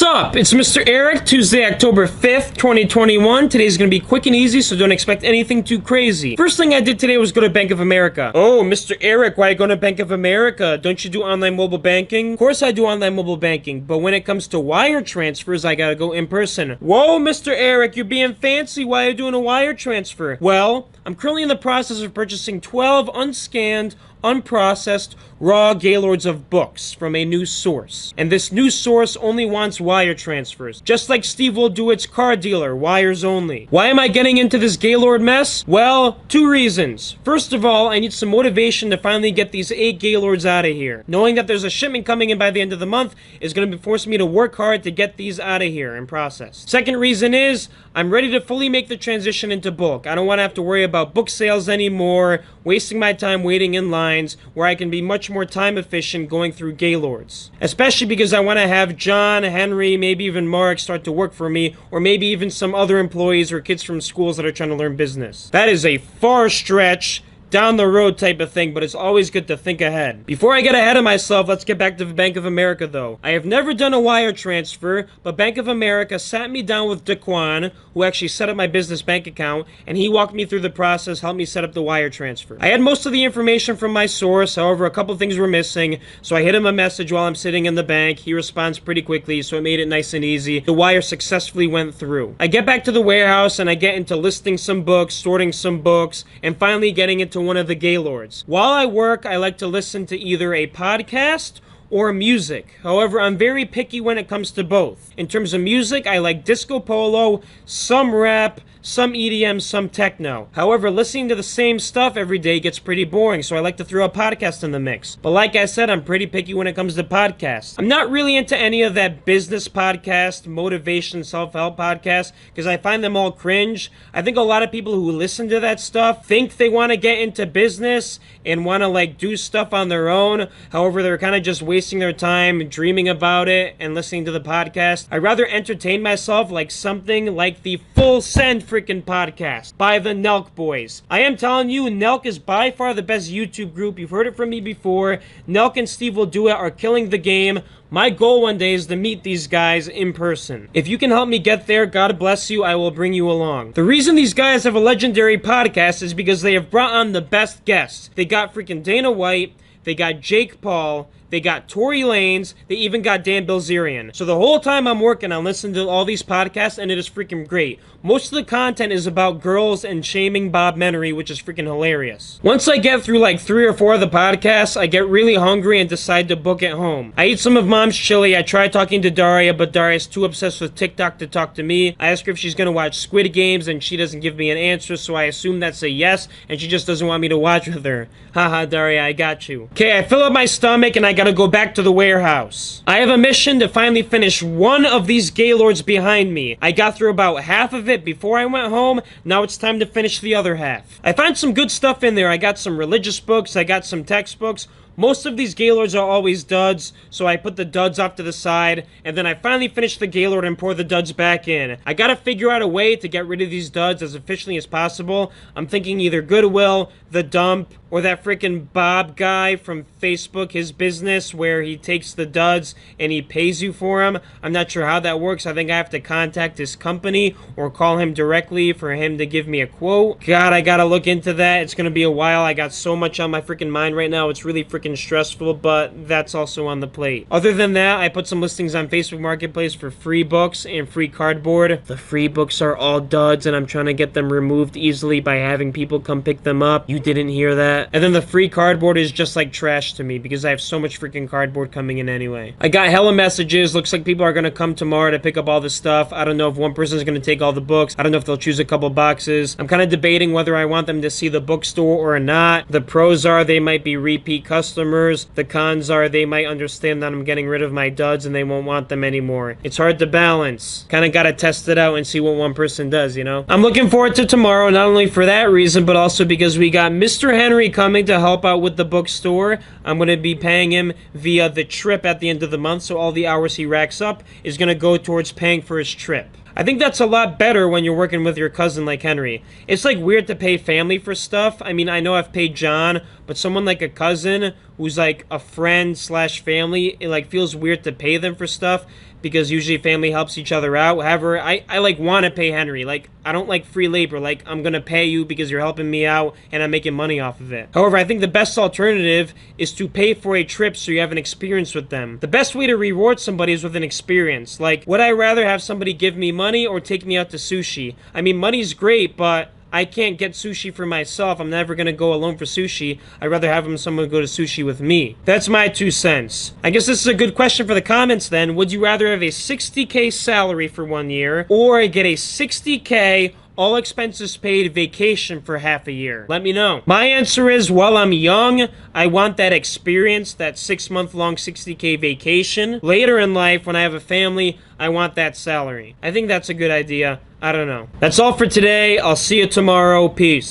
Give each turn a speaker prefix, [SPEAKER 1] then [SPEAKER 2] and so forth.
[SPEAKER 1] up? It's Mr. Eric, Tuesday, October 5th, 2021. Today's gonna be quick and easy, so don't expect anything too crazy. First thing I did today was go to Bank of America. Oh, Mr. Eric, why are you going to Bank of America? Don't you do online mobile banking? Of course I do online mobile banking, but when it comes to wire transfers, I gotta go in person. Whoa, Mr. Eric, you're being fancy. Why are you doing a wire transfer? Well, I'm currently in the process of purchasing 12 unscanned, unprocessed, raw Gaylords of books from a new source. And this new source only wants wire transfers. Just like Steve will do its car dealer, wires only. Why am I getting into this Gaylord mess? Well, two reasons. First of all, I need some motivation to finally get these 8 Gaylords out of here. Knowing that there's a shipment coming in by the end of the month is going to be forcing me to work hard to get these out of here and processed. Second reason is, I'm ready to fully make the transition into bulk. I don't want to have to worry about book sales anymore, wasting my time waiting in lines, where I can be much more time efficient going through Gaylords. Especially because I want to have John, Henry, maybe even Mark start to work for me, or maybe even some other employees or kids from schools that are trying to learn business. That is a far stretch, down the road type of thing, but it's always good to think ahead. Before I get ahead of myself, let's get back to Bank of America though. I have never done a wire transfer, but Bank of America sat me down with Daquan, who actually set up my business bank account, and he walked me through the process, helped me set up the wire transfer. I had most of the information from my source, however, a couple things were missing, so I hit him a message while I'm sitting in the bank. He responds pretty quickly, so it made it nice and easy. The wire successfully went through. I get back to the warehouse, and I get into listing some books, sorting some books, and finally getting into one of the Gaylords. While I work, I like to listen to either a podcast or music. However, I'm very picky when it comes to both. In terms of music, I like disco polo, some rap, some EDM, some techno. However, listening to the same stuff every day gets pretty boring, so I like to throw a podcast in the mix. But like I said, I'm pretty picky when it comes to podcasts. I'm not really into any of that business podcast, motivation, self-help podcast, because I find them all cringe. I think a lot of people who listen to that stuff think they want to get into business and want to like do stuff on their own. However, they're kind of just wasting their time dreaming about it and listening to the podcast. I'd rather entertain myself like something like the Full Send freaking podcast by the Nelk Boys. I am telling you, Nelk is by far the best YouTube group. You've heard it from me before. Nelk and Steve Will Do It are killing the game. My goal one day is to meet these guys in person. If you can help me get there, God bless you, I will bring you along. The reason these guys have a legendary podcast is because they have brought on the best guests. They got freaking Dana White, they got Jake Paul, they got Tory Lanez, they even got Dan Bilzerian. So the whole time I'm working, I'm listening to all these podcasts, and it is freaking great. Most of the content is about girls and shaming Bob Menery, which is freaking hilarious. Once I get through like 3 or 4 of the podcasts, I get really hungry and decide to book at home. I eat some of Mom's chili. I try talking to Daria, but Daria's too obsessed with TikTok to talk to me. I ask her if she's gonna watch Squid Games, and she doesn't give me an answer, so I assume that's a yes, and she just doesn't want me to watch with her. Haha, Daria, I got you. Okay, I fill up my stomach, and I gotta go back to the warehouse. I have a mission to finally finish one of these Gaylords behind me. I got through about half of it before I went home. Now it's time to finish the other half. I found some good stuff in there. I got some religious books. I got some textbooks. Most of these Gaylords are always duds, so I put the duds off to the side, and then I finally finish the Gaylord and pour the duds back in. I gotta figure out a way to get rid of these duds as efficiently as possible. I'm thinking either Goodwill, The Dump, or that freaking Bob guy from Facebook, his business, where he takes the duds and he pays you for them. I'm not sure how that works. I think I have to contact his company or call him directly for him to give me a quote. God, I gotta look into that. It's gonna be a while. I got so much on my freaking mind right now. It's really freaking stressful, but that's also on the plate. Other than that, I put some listings on Facebook Marketplace for free books and free cardboard. The free books are all duds, and I'm trying to get them removed easily by having people come pick them up. You didn't hear that. And then the free cardboard is just like trash to me because I have so much freaking cardboard coming in anyway. I got hella messages. Looks like people are gonna come tomorrow to pick up all this stuff. I don't know if one person is gonna take all the books. I don't know if they'll choose a couple boxes. I'm kind of debating whether I want them to see the bookstore or not. The pros are they might be repeat customers. The cons are they might understand that I'm getting rid of my duds and they won't want them anymore. It's hard to balance. Kind of gotta test it out and see what one person does, you know? I'm looking forward to tomorrow, not only for that reason, but also because we got Mr. Henry coming to help out with the bookstore. I'm going to be paying him via the trip at the end of the month, so all the hours he racks up is going to go towards paying for his trip. I think that's a lot better when you're working with your cousin like Henry. It's like weird to pay family for stuff. I mean, I know I've paid John, but someone like a cousin who's like a friend slash family, it like feels weird to pay them for stuff because usually family helps each other out. However, I like want to pay Henry. Like, I don't like free labor. Like, I'm gonna pay you because you're helping me out and I'm making money off of it. However, I think the best alternative is to pay for a trip so you have an experience with them. The best way to reward somebody is with an experience. Like, would I rather have somebody give me money or take me out to sushi? I mean, money's great, but I can't get sushi for myself. I'm never gonna go alone for sushi. I'd rather have someone go to sushi with me. That's my 2 cents. I guess this is a good question for the comments then. Would you rather have a 60K salary for 1 year or get a 60K all expenses paid vacation for half a year? Let me know. My answer is, while I'm young, I want that experience, that 6-month-long 60K vacation. Later in life, when I have a family, I want that salary. I think that's a good idea. I don't know. That's all for today. I'll see you tomorrow. Peace.